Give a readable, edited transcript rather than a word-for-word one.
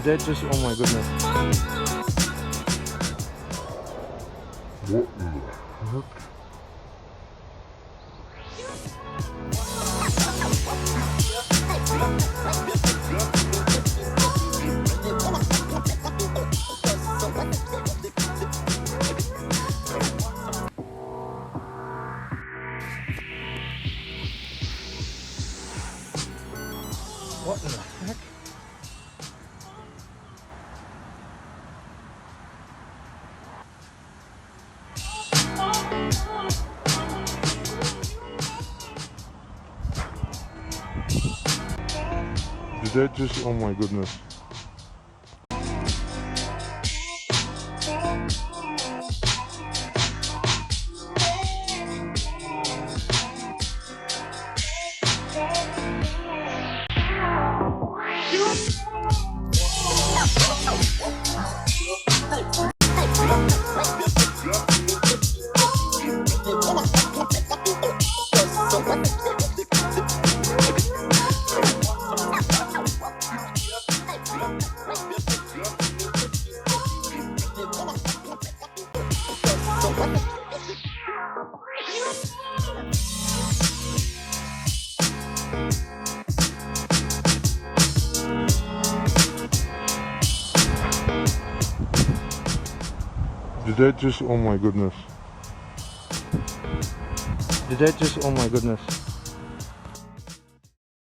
Did that just, oh my goodness. What the heck? What in the heck? Did that just, oh my goodness. Did that just, oh my goodness. Did that just, oh my goodness.